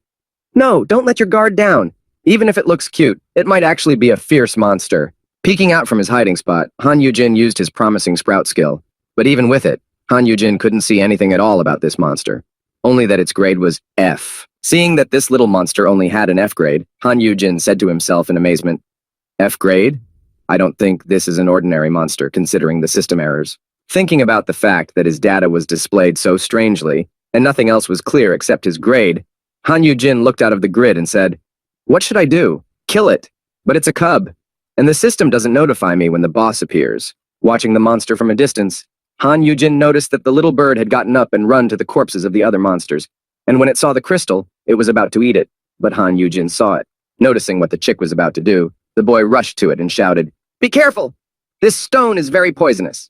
"No, don't let your guard down. Even if it looks cute, it might actually be a fierce monster." Peeking out from his hiding spot, Han Yujin used his promising sprout skill. But even with it, Han Yujin couldn't see anything at all about this monster, only that its grade was F. Seeing that this little monster only had an F grade, Han Yujin said to himself in amazement, "F grade? I don't think this is an ordinary monster considering the system errors." Thinking about the fact that his data was displayed so strangely, and nothing else was clear except his grade, Han Yujin looked out of the grid and said, "What should I do? Kill it. But it's a cub, and the system doesn't notify me when the boss appears." Watching the monster from a distance, Han Yujin noticed that the little bird had gotten up and run to the corpses of the other monsters, and when it saw the crystal, it was about to eat it, but Han Yujin saw it. Noticing what the chick was about to do, the boy rushed to it and shouted, "Be careful! This stone is very poisonous."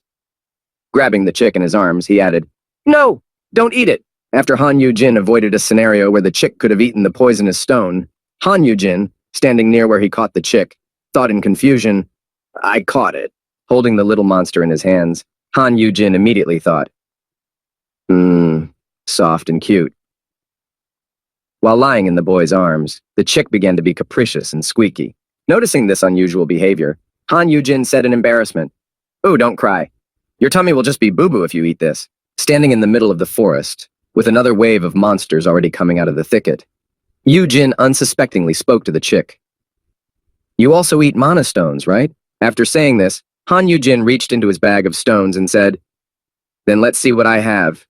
Grabbing the chick in his arms, he added, "No, don't eat it." After Han Yujin avoided a scenario where the chick could have eaten the poisonous stone, Han Yujin, standing near where he caught the chick, thought in confusion, "I caught it." Holding the little monster in his hands, Han Yujin immediately thought, soft and cute." While lying in the boy's arms, the chick began to be capricious and squeaky. Noticing this unusual behavior, Han Yujin said in embarrassment, "Oh, don't cry. Your tummy will just be boo-boo if you eat this." Standing in the middle of the forest, with another wave of monsters already coming out of the thicket, Yujin unsuspectingly spoke to the chick. "You also eat mana stones, right?" After saying this, Han Yujin reached into his bag of stones and said, "Then let's see what I have."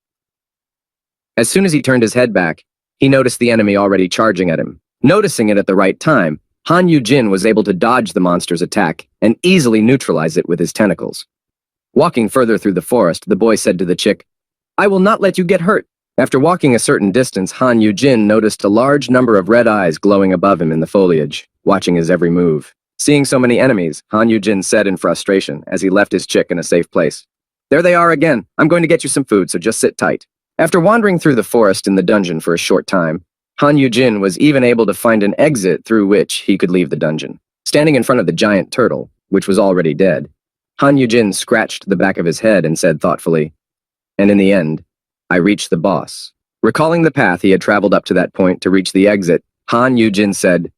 As soon as he turned his head back, he noticed the enemy already charging at him. Noticing it at the right time, Han Yujin was able to dodge the monster's attack and easily neutralize it with his tentacles. Walking further through the forest, the boy said to the chick, "I will not let you get hurt." After walking a certain distance, Han Yujin noticed a large number of red eyes glowing above him in the foliage, watching his every move. Seeing so many enemies, Han Yujin said in frustration as he left his chick in a safe place, "There they are again. I'm going to get you some food, so just sit tight." After wandering through the forest in the dungeon for a short time, Han Yujin was even able to find an exit through which he could leave the dungeon. Standing in front of the giant turtle, which was already dead, Han Yujin scratched the back of his head and said thoughtfully, "And in the end, I reached the boss." Recalling the path he had traveled up to that point to reach the exit, Han Yujin said,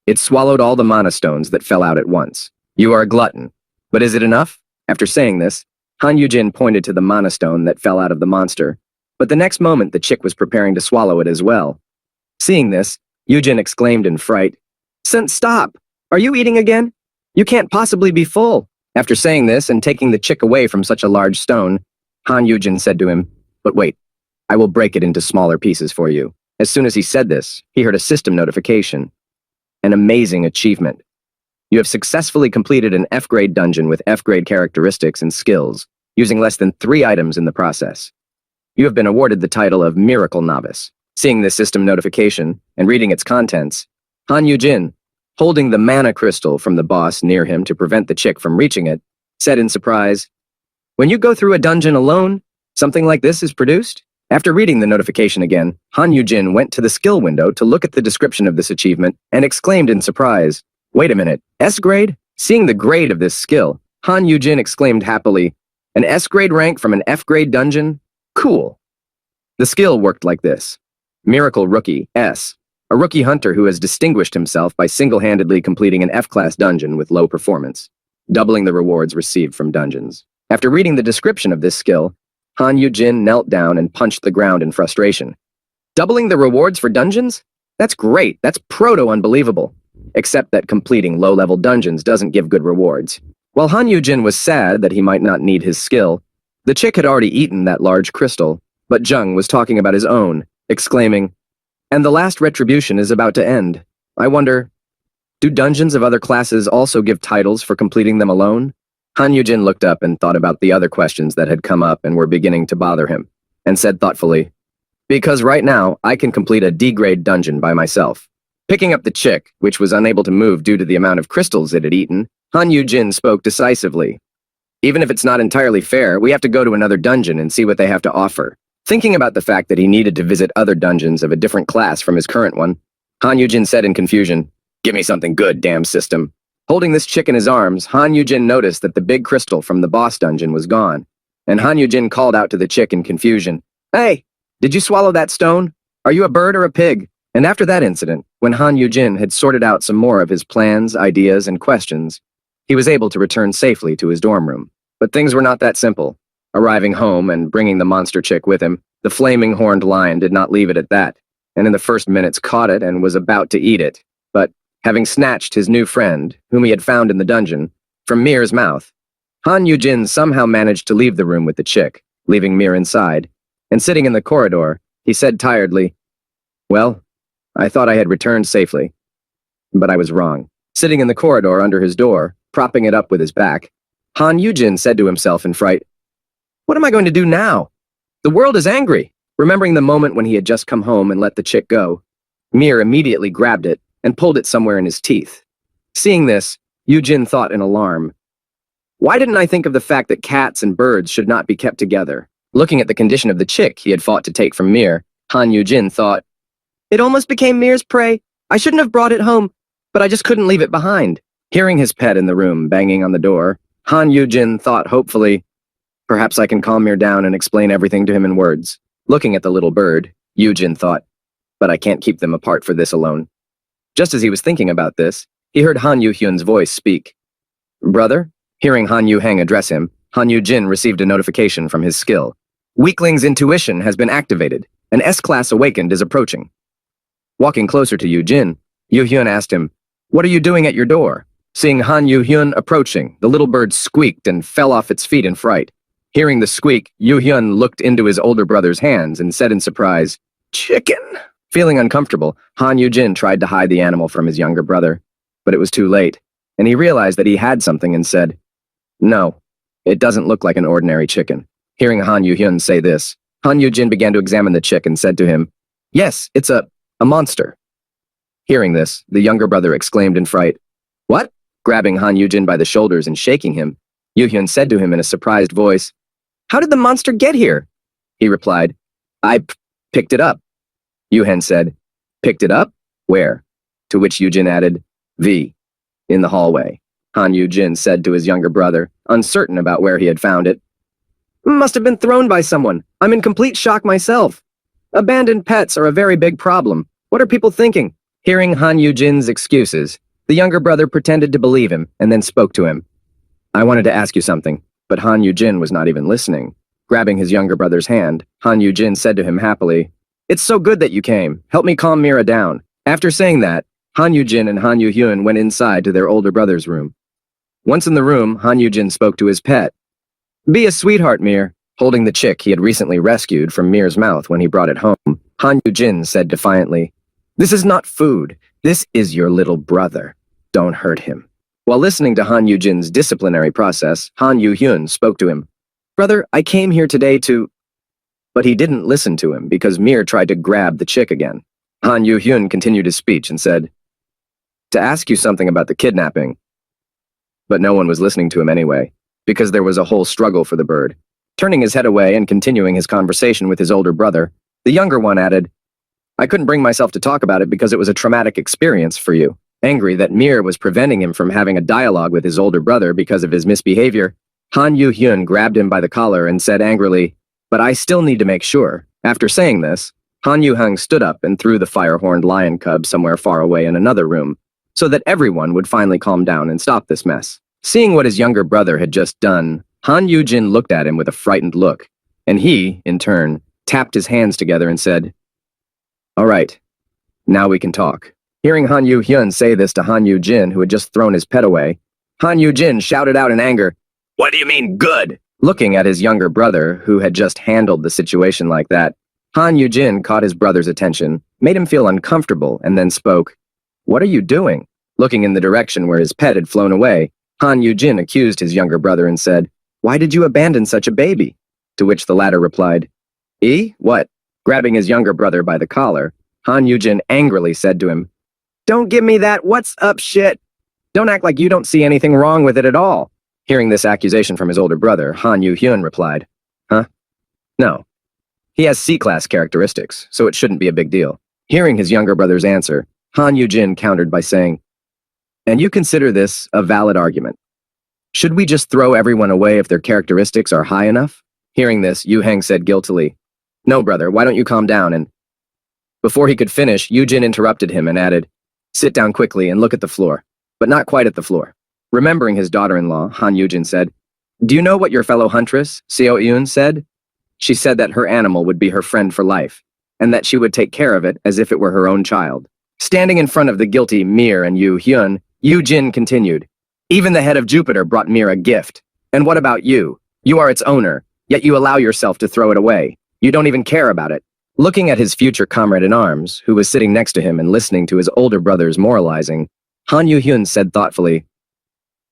"It swallowed all the mana stones that fell out at once. You are a glutton. But is it enough?" After saying this, Han Yujin pointed to the mana stone that fell out of the monster, but the next moment the chick was preparing to swallow it as well. Seeing this, Yujin exclaimed in fright, "Stop! Are you eating again? You can't possibly be full." After saying this and taking the chick away from such a large stone, Han Yujin said to him, "But wait, I will break it into smaller pieces for you." As soon as he said this, he heard a system notification. An amazing achievement. You have successfully completed an F-grade dungeon with F-grade characteristics and skills, using less than 3 items in the process. You have been awarded the title of Miracle Novice. Seeing this system notification and reading its contents, Han Yujin, holding the mana crystal from the boss near him to prevent the chick from reaching it, said in surprise, "When you go through a dungeon alone, something like this is produced?" After reading the notification again, Han Yujin went to the skill window to look at the description of this achievement and exclaimed in surprise, "Wait a minute, S-grade?" Seeing the grade of this skill, Han Yujin exclaimed happily, "An S-grade rank from an F-grade dungeon? Cool." The skill worked like this. Miracle Rookie, S. A rookie hunter who has distinguished himself by single-handedly completing an F-class dungeon with low performance, doubling the rewards received from dungeons. After reading the description of this skill, Han Yujin knelt down and punched the ground in frustration. Doubling the rewards for dungeons? That's great, that's proto-unbelievable. Except that completing low-level dungeons doesn't give good rewards. While Han Yujin was sad that he might not need his skill, the chick had already eaten that large crystal, but Jung was talking about his own, exclaiming, "And the last retribution is about to end. I wonder, do dungeons of other classes also give titles for completing them alone?" Han Yujin looked up and thought about the other questions that had come up and were beginning to bother him, and said thoughtfully, "Because right now, I can complete a D-grade dungeon by myself." Picking up the chick, which was unable to move due to the amount of crystals it had eaten, Han Yujin spoke decisively. "Even if it's not entirely fair, we have to go to another dungeon and see what they have to offer." Thinking about the fact that he needed to visit other dungeons of a different class from his current one, Han Yujin said in confusion, "Give me something good, damn system." Holding this chick in his arms, Han Yujin noticed that the big crystal from the boss dungeon was gone, and Han Yujin called out to the chick in confusion, "Hey, did you swallow that stone? Are you a bird or a pig?" And after that incident, when Han Yujin had sorted out some more of his plans, ideas, and questions, he was able to return safely to his dorm room. But things were not that simple. Arriving home and bringing the monster chick with him, the flaming horned lion did not leave it at that, and in the first minutes caught it and was about to eat it. But, having snatched his new friend, whom he had found in the dungeon, from Mir's mouth, Han Yujin somehow managed to leave the room with the chick, leaving Mir inside, and sitting in the corridor, he said tiredly, "Well, I thought I had returned safely, but I was wrong." Sitting in the corridor under his door, propping it up with his back, Han Yujin said to himself in fright, "What am I going to do now? The world is angry." Remembering the moment when he had just come home and let the chick go, Mir immediately grabbed it and pulled it somewhere in his teeth. Seeing this, Yujin thought in alarm, "Why didn't I think of the fact that cats and birds should not be kept together?" Looking at the condition of the chick he had fought to take from Mir, Han Yujin thought, "It almost became Mir's prey. I shouldn't have brought it home, but I just couldn't leave it behind." Hearing his pet in the room banging on the door, Han Yujin thought hopefully, "Perhaps I can calm Mir down and explain everything to him in words." Looking at the little bird, Yujin thought, "But I can't keep them apart for this alone." Just as he was thinking about this, he heard Han Yu-hyun's voice speak. Brother? Hearing Han Yu-hang address him, Han Yu-jin received a notification from his skill. Weakling's intuition has been activated. An S-class awakened is approaching. Walking closer to Yu-jin, Yu-hyun asked him, What are you doing at your door? Seeing Han Yu-hyun approaching, the little bird squeaked and fell off its feet in fright. Hearing the squeak, Yu-hyun looked into his older brother's hands and said in surprise, Chicken! Feeling uncomfortable, Han Yu-jin tried to hide the animal from his younger brother, but it was too late, and he realized that he had something and said, No, it doesn't look like an ordinary chicken. Hearing Han Yu-hyun say this, Han Yu-jin began to examine the chick and said to him, Yes, it's a monster. Hearing this, the younger brother exclaimed in fright, What? Grabbing Han Yu-jin by the shoulders and shaking him, Yu-hyun said to him in a surprised voice, How did the monster get here? He replied, I picked it up. Yu-hyun said, Picked it up? Where? To which Yu-jin added, V. In the hallway. Han Yu-jin said to his younger brother, uncertain about where he had found it. Must have been thrown by someone. I'm in complete shock myself. Abandoned pets are a very big problem. What are people thinking? Hearing Han Yu-jin's excuses, the younger brother pretended to believe him and then spoke to him. I wanted to ask you something, but Han Yu-jin was not even listening. Grabbing his younger brother's hand, Han Yu-jin said to him happily, It's so good that you came. Help me calm Mira down. After saying that, Han Yu-jin and Han Yu-hyun went inside to their older brother's room. Once in the room, Han Yu-jin spoke to his pet. Be a sweetheart, Mir. Holding the chick he had recently rescued from Mir's mouth when he brought it home, Han Yu-jin said defiantly, This is not food. This is your little brother. Don't hurt him. While listening to Han Yu-jin's disciplinary process, Han Yu-hyun spoke to him. Brother, I came here today to... But he didn't listen to him because Mir tried to grab the chick again. Han Yu-hyun continued his speech and said, To ask you something about the kidnapping. But no one was listening to him anyway, because there was a whole struggle for the bird. Turning his head away and continuing his conversation with his older brother, the younger one added, I couldn't bring myself to talk about it because it was a traumatic experience for you. Angry that Mir was preventing him from having a dialogue with his older brother because of his misbehavior, Han Yu-hyun grabbed him by the collar and said angrily, But I still need to make sure. After saying this, Han Yu-hung stood up and threw the fire-horned lion cub somewhere far away in another room, so that everyone would finally calm down and stop this mess. Seeing what his younger brother had just done, Han Yu-jin looked at him with a frightened look, and he, in turn, tapped his hands together and said, All right, now we can talk. Hearing Han Yu-hyun say this to Han Yu-jin, who had just thrown his pet away, Han Yu-jin shouted out in anger, What do you mean, good? Looking at his younger brother, who had just handled the situation like that, Han Yu-jin caught his brother's attention, made him feel uncomfortable, and then spoke, What are you doing? Looking in the direction where his pet had flown away, Han Yu-jin accused his younger brother and said, Why did you abandon such a baby? To which the latter replied, What? Grabbing his younger brother by the collar, Han Yu-jin angrily said to him, Don't give me that what's up shit. Don't act like you don't see anything wrong with it at all. Hearing this accusation from his older brother, Han Yu-hyun replied, Huh? No. He has C-class characteristics, so it shouldn't be a big deal. Hearing his younger brother's answer, Han Yu-jin countered by saying, And you consider this a valid argument. Should we just throw everyone away if their characteristics are high enough? Hearing this, Yu-hang said guiltily, No, brother, why don't you calm down and... Before he could finish, Yu-jin interrupted him and added, Sit down quickly and look at the floor, but not quite at the floor. Remembering his daughter-in-law, Han Yu-jin said, Do you know what your fellow huntress, Seo Eun, said? She said that her animal would be her friend for life, and that she would take care of it as if it were her own child. Standing in front of the guilty Mir and Yu-hyun, Yu-jin continued, Even the head of Jupiter brought Mir a gift. And what about you? You are its owner, yet you allow yourself to throw it away. You don't even care about it. Looking at his future comrade-in-arms, who was sitting next to him and listening to his older brother's moralizing, Han Yu-hyun said thoughtfully,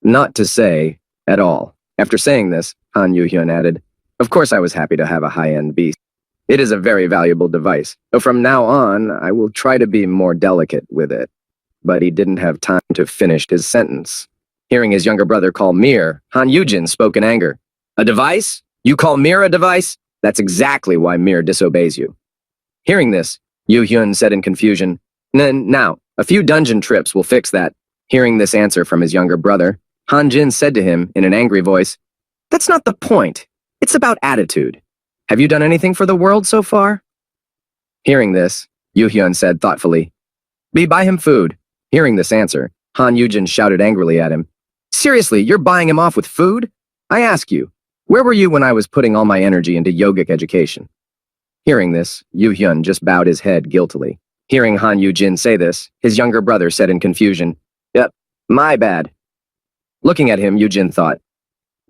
Not to say, at all. After saying this, Han Yu-hyun added, Of course I was happy to have a high-end beast. It is a very valuable device, so from now on, I will try to be more delicate with it. But he didn't have time to finish his sentence. Hearing his younger brother call Mir, Han Yu-jin spoke in anger. A device? You call Mir a device? That's exactly why Mir disobeys you. Hearing this, Yu-hyun said in confusion, Now, a few dungeon trips will fix that. Hearing this answer from his younger brother, Han Jin said to him in an angry voice, That's not the point. It's about attitude. Have you done anything for the world so far? Hearing this, Yu-hyun said thoughtfully, Buy him food. Hearing this answer, Han Yujin shouted angrily at him. Seriously, you're buying him off with food? I ask you, where were you when I was putting all my energy into yogic education? Hearing this, Yu Hyun just bowed his head guiltily. Hearing Han Yujin say this, his younger brother said in confusion, Yep, my bad. Looking at him, Yujin thought,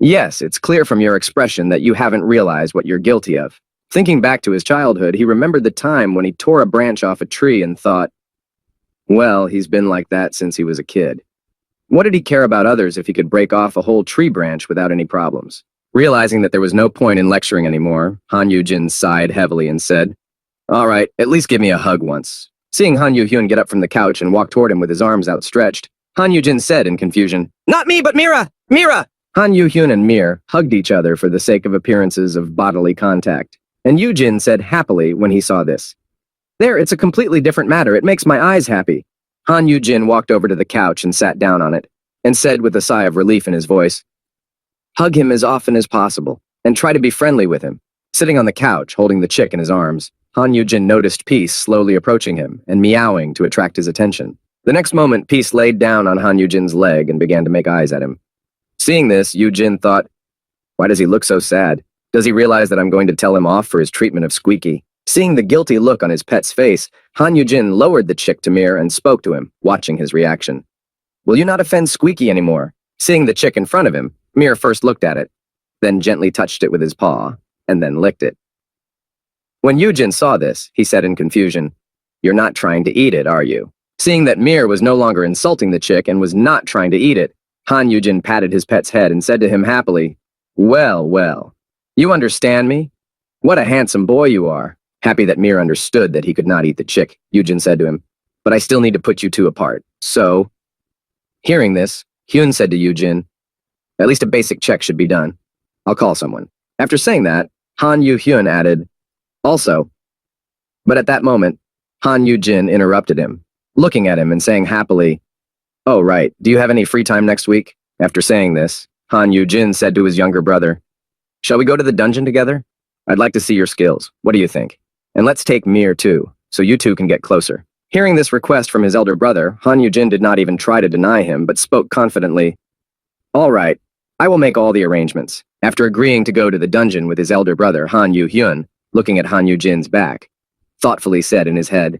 Yes, it's clear from your expression that you haven't realized what you're guilty of. Thinking back to his childhood, he remembered the time when he tore a branch off a tree and thought, well, he's been like that since he was a kid. What did he care about others if he could break off a whole tree branch without any problems? Realizing that there was no point in lecturing anymore, Han Yujin sighed heavily and said, All right, at least give me a hug once. Seeing Han Yu-hyun get up from the couch and walk toward him with his arms outstretched, Han Yujin said in confusion, Not me, but Mira! Mira! Han Yu-hyun and Mir hugged each other for the sake of appearances of bodily contact, and Yujin said happily when he saw this, There, it's a completely different matter. It makes my eyes happy. Han Yujin walked over to the couch and sat down on it, and said with a sigh of relief in his voice, Hug him as often as possible, and try to be friendly with him. Sitting on the couch, holding the chick in his arms, Han Yujin noticed Peace slowly approaching him and meowing to attract his attention. The next moment, Peace laid down on Han Yujin's leg and began to make eyes at him. Seeing this, Yujin thought, Why does he look so sad? Does he realize that I'm going to tell him off for his treatment of Squeaky? Seeing the guilty look on his pet's face, Han Yujin lowered the chick to Mir and spoke to him, watching his reaction. Will you not offend Squeaky anymore? Seeing the chick in front of him, Mir first looked at it, then gently touched it with his paw, and then licked it. When Yujin saw this, he said in confusion, You're not trying to eat it, are you? Seeing that Mir was no longer insulting the chick and was not trying to eat it, Han Yujin patted his pet's head and said to him happily, Well, well, you understand me? What a handsome boy you are. Happy that Mir understood that he could not eat the chick, Yujin said to him, But I still need to put you two apart, so... Hearing this, Hyun said to Yujin, At least a basic check should be done. I'll call someone. After saying that, Han Yu-hyun added, Also. But at that moment, Han Yujin interrupted him, looking at him and saying happily, Oh, right, do you have any free time next week? After saying this, Han Yujin said to his younger brother, Shall we go to the dungeon together? I'd like to see your skills. What do you think? And let's take Mir too, so you two can get closer. Hearing this request from his elder brother, Han Yujin did not even try to deny him, but spoke confidently, All right, I will make all the arrangements. After agreeing to go to the dungeon with his elder brother, Han Yu-hyun, looking at Han Yujin's back, thoughtfully said in his head,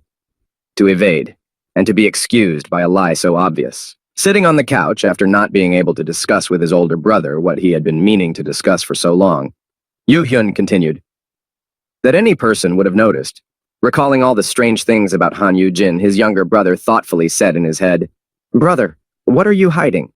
To evade, and to be excused by a lie so obvious. Sitting on the couch after not being able to discuss with his older brother what he had been meaning to discuss for so long, Yu-hyun continued, That any person would have noticed. Recalling all the strange things about Han Yujin, his younger brother thoughtfully said in his head, Brother, what are you hiding?